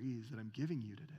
decrees that I'm giving you today.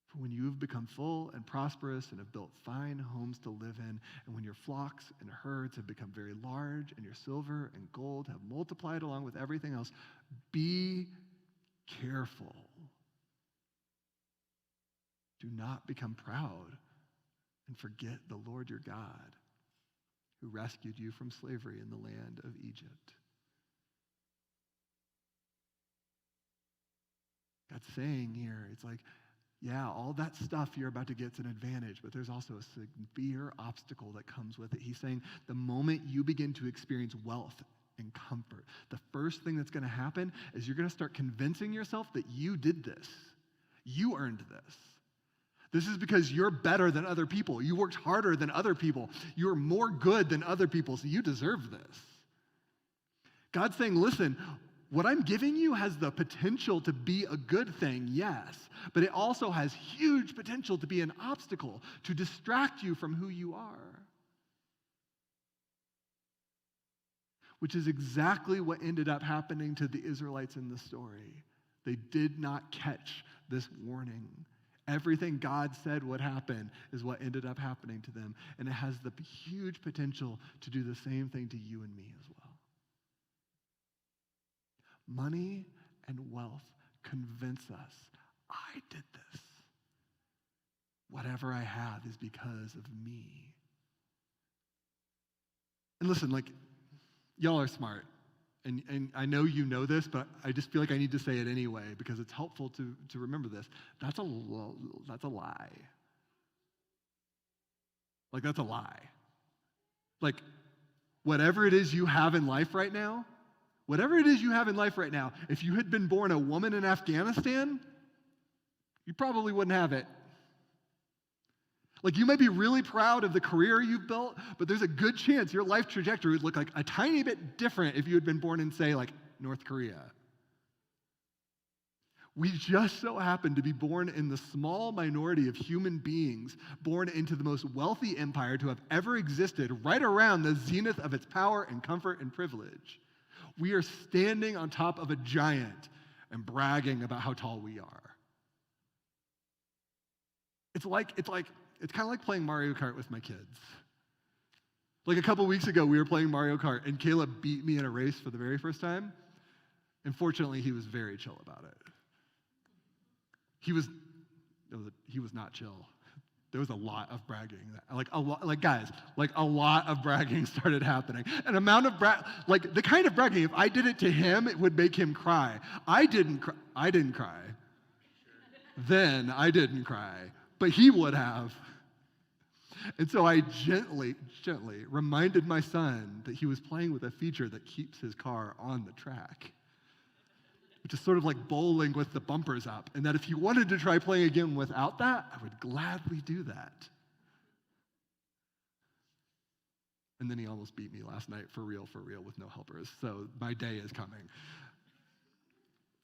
For when you have become full and prosperous and have built fine homes to live in, and when your flocks and herds have become very large, and your silver and gold have multiplied along with everything else, be careful. Do not become proud and forget the Lord your God, who rescued you from slavery in the land of Egypt. God's saying here, it's like, yeah, all that stuff you're about to get is an advantage, but there's also a severe obstacle that comes with it. He's saying the moment you begin to experience wealth and comfort, the first thing that's going to happen is you're going to start convincing yourself that you did this. You earned this. This is because you're better than other people. You worked harder than other people. You're more good than other people, so you deserve this. God's saying, listen, what I'm giving you has the potential to be a good thing, yes, but it also has huge potential to be an obstacle, to distract you from who you are. Which is exactly what ended up happening to the Israelites in the story. They did not catch this warning. Everything God said would happen is what ended up happening to them, and it has the huge potential to do the same thing to you and me as well. Money and wealth convince us, I did this. Whatever I have is because of me. And listen, like, y'all are smart. And I know you know this, but I just feel like I need to say it anyway because it's helpful to remember this. That's a lie. Like, that's a lie. Like, whatever it is you have in life right now, if you had been born a woman in Afghanistan, you probably wouldn't have it. Like, you might be really proud of the career you've built, but there's a good chance your life trajectory would look like a tiny bit different if you had been born in, say, like North Korea. We just so happen to be born in the small minority of human beings born into the most wealthy empire to have ever existed, right around the zenith of its power and comfort and privilege. We are standing on top of a giant and bragging about how tall we are. It's kind of like playing Mario Kart with my kids. Like a couple weeks ago, we were playing Mario Kart, and Caleb beat me in a race for the very first time. And fortunately, he was very chill about it. He was not chill. There was a lot of bragging. A lot of bragging started happening. An amount of the kind of bragging, if I did it to him, it would make him cry. I didn't cry. Then I didn't cry, but he would have. And so I gently reminded my son that he was playing with a feature that keeps his car on the track, which is sort of like bowling with the bumpers up, and that if he wanted to try playing again without that, I would gladly do that. And then he almost beat me last night for real, with no helpers. So my day is coming.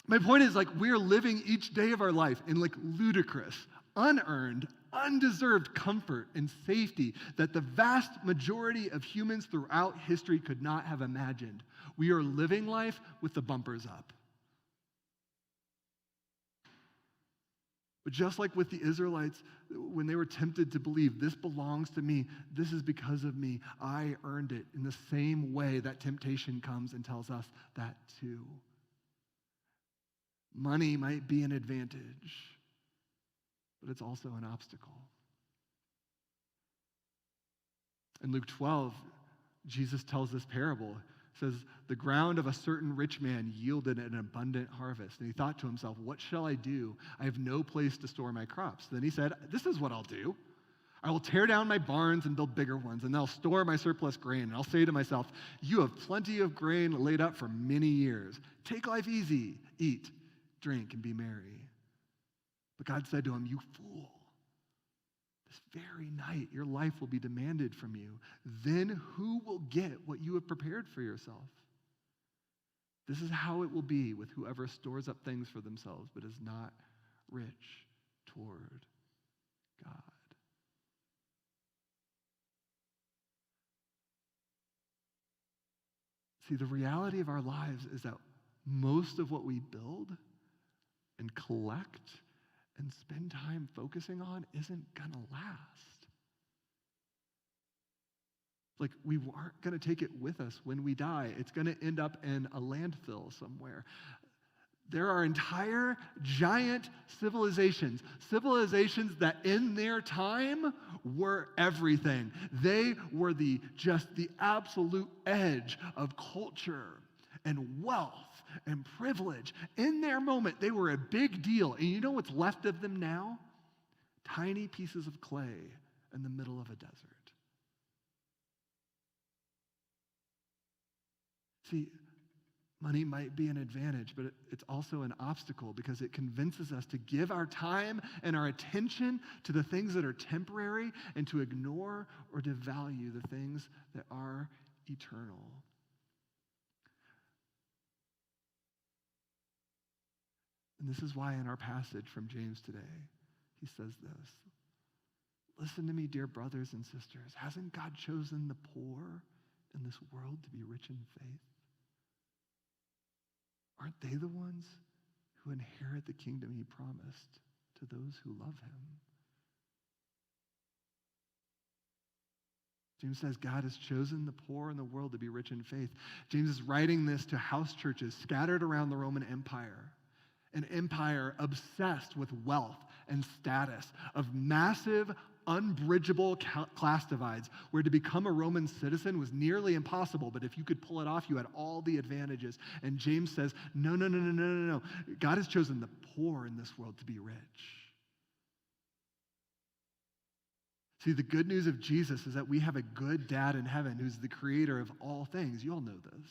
My point is, like, we're living each day of our life in like ludicrous, unearned, undeserved comfort and safety that the vast majority of humans throughout history could not have imagined. We are living life with the bumpers up. But just like with the Israelites, when they were tempted to believe, this belongs to me, this is because of me, I earned it, in the same way that temptation comes and tells us that too. Money might be an advantage, but it's also an obstacle. In Luke 12, Jesus tells this parable. It says, the ground of a certain rich man yielded an abundant harvest. And he thought to himself, what shall I do? I have no place to store my crops. Then he said, this is what I'll do. I will tear down my barns and build bigger ones, and I'll store my surplus grain. And I'll say to myself, you have plenty of grain laid up for many years. Take life easy, eat, drink, and be merry. But God said to him, you fool, this very night your life will be demanded from you. Then who will get what you have prepared for yourself? This is how it will be with whoever stores up things for themselves, but is not rich toward God. See, the reality of our lives is that most of what we build and collect and spend time focusing on isn't going to last. Like, we aren't going to take it with us when we die. It's going to end up in a landfill somewhere. There are entire giant civilizations that in their time were everything. They were just the absolute edge of culture and wealth and privilege. In their moment, they were a big deal. And you know what's left of them now? Tiny pieces of clay in the middle of a desert. See, money might be an advantage, but it's also an obstacle because it convinces us to give our time and our attention to the things that are temporary and to ignore or devalue the things that are eternal. And this is why in our passage from James today, he says this. Listen to me, dear brothers and sisters. Hasn't God chosen the poor in this world to be rich in faith? Aren't they the ones who inherit the kingdom he promised to those who love him? James says God has chosen the poor in the world to be rich in faith. James is writing this to house churches scattered around the Roman Empire, an empire obsessed with wealth and status, of massive, unbridgeable class divides, where to become a Roman citizen was nearly impossible, but if you could pull it off, you had all the advantages. And James says, no. God has chosen the poor in this world to be rich. See, the good news of Jesus is that we have a good dad in heaven who's the creator of all things. You all know this.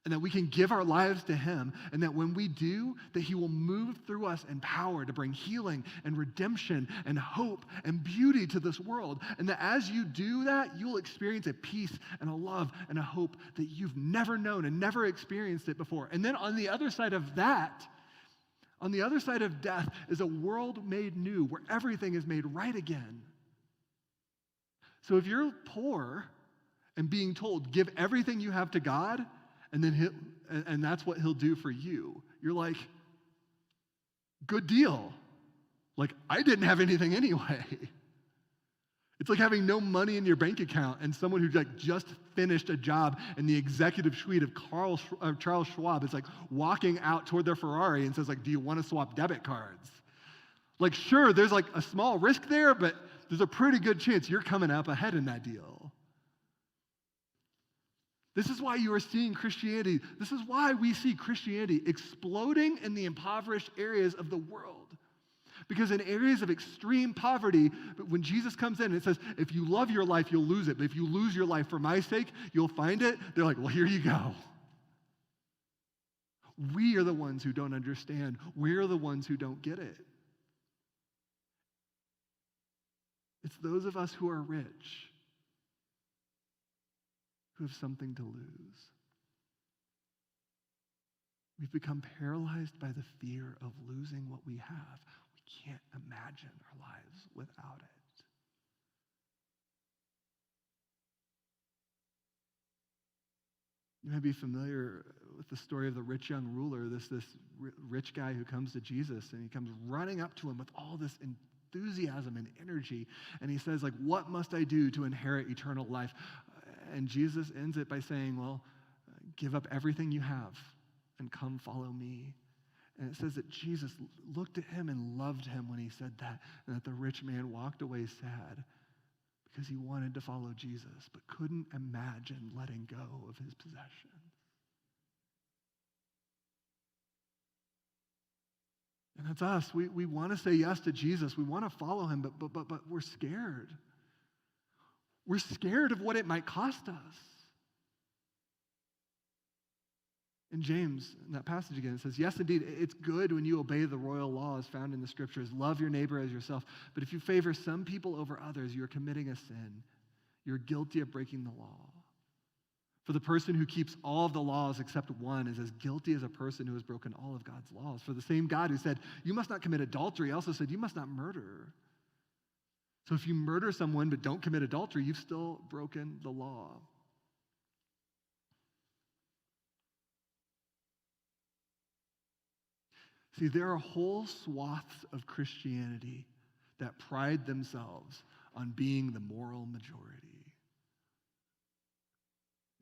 And that we can give our lives to him, and that when we do, that he will move through us in power to bring healing and redemption and hope and beauty to this world. And that as you do that, you'll experience a peace and a love and a hope that you've never known and never experienced it before. And then on the other side of that, on the other side of death, is a world made new where everything is made right again. So if you're poor and being told, give everything you have to God, and that's what he'll do for you, you're like, good deal. Like, I didn't have anything anyway. It's like having no money in your bank account and someone who just finished a job in the executive suite of Charles Schwab is like walking out toward their Ferrari and says, like, do you want to swap debit cards? Like, sure, there's like a small risk there, but there's a pretty good chance you're coming up ahead in that deal. This is why you are seeing Christianity. This is why we see Christianity exploding in the impoverished areas of the world. Because in areas of extreme poverty, but when Jesus comes in and it says, if you love your life, you'll lose it. But if you lose your life for my sake, you'll find it. They're like, well, here you go. We are the ones who don't understand. We're the ones who don't get it. It's those of us who are rich who have something to lose. We've become paralyzed by the fear of losing what we have. We can't imagine our lives without it. You might be familiar with the story of the rich young ruler, this rich guy who comes to Jesus, and he comes running up to him with all this enthusiasm and energy, and he says, like, what must I do to inherit eternal life? And Jesus ends it by saying, well, give up everything you have and come follow me. And it says that Jesus looked at him and loved him when he said that, and that the rich man walked away sad because he wanted to follow Jesus but couldn't imagine letting go of his possessions. And that's us. We want to say yes to Jesus. We want to follow him, but we're scared. We're scared of what it might cost us. In James, in that passage again, it says, yes, indeed, it's good when you obey the royal laws found in the scriptures. Love your neighbor as yourself. But if you favor some people over others, you're committing a sin. You're guilty of breaking the law. For the person who keeps all of the laws except one is as guilty as a person who has broken all of God's laws. For the same God who said, you must not commit adultery, also said, you must not murder. So if you murder someone but don't commit adultery, you've still broken the law. See, there are whole swaths of Christianity that pride themselves on being the moral majority.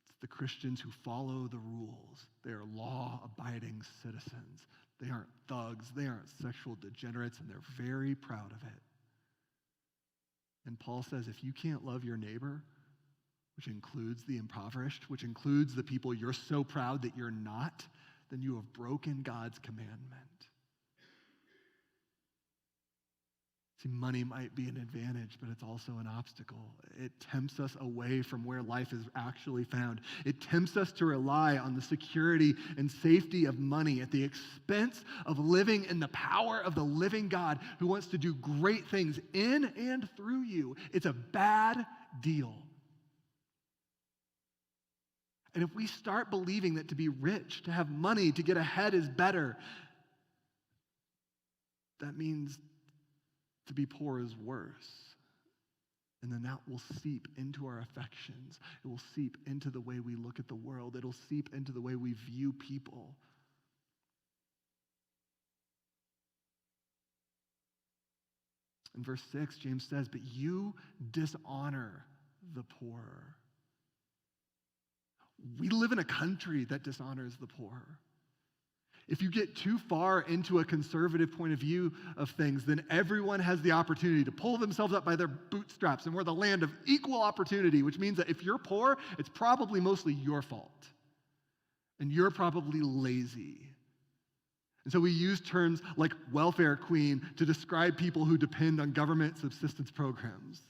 It's the Christians who follow the rules. They are law-abiding citizens. They aren't thugs. They aren't sexual degenerates, and they're very proud of it. And Paul says, if you can't love your neighbor, which includes the impoverished, which includes the people you're so proud that you're not, then you have broken God's commandment. See, money might be an advantage, but it's also an obstacle. It tempts us away from where life is actually found. It tempts us to rely on the security and safety of money at the expense of living in the power of the living God who wants to do great things in and through you. It's a bad deal. And if we start believing that to be rich, to have money, to get ahead is better, that means to be poor is worse. And then that will seep into our affections. It will seep into the way we look at the world. It'll seep into the way we view people. In verse 6, James says, but you dishonor the poor. We live in a country that dishonors the poor. If you get too far into a conservative point of view of things, then everyone has the opportunity to pull themselves up by their bootstraps, and we're the land of equal opportunity, which means that if you're poor, it's probably mostly your fault. And you're probably lazy. And so we use terms like welfare queen to describe people who depend on government subsistence programs.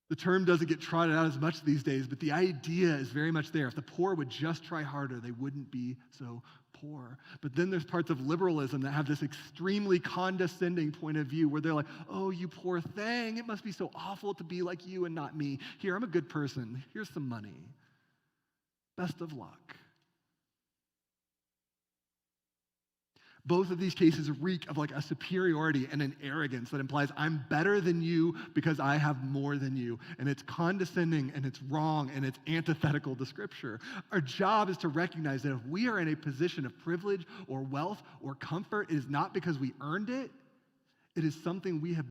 The term doesn't get trotted out as much these days, but the idea is very much there. If the poor would just try harder, they wouldn't be so poor. But then there's parts of liberalism that have this extremely condescending point of view where they're like, oh, you poor thing, it must be so awful to be like you and not me. Here, I'm a good person. Here's some money. Best of luck. Both of these cases reek of like a superiority and an arrogance that implies I'm better than you because I have more than you. And it's condescending and it's wrong and it's antithetical to Scripture. Our job is to recognize that if we are in a position of privilege or wealth or comfort, it is not because we earned it. It is something we have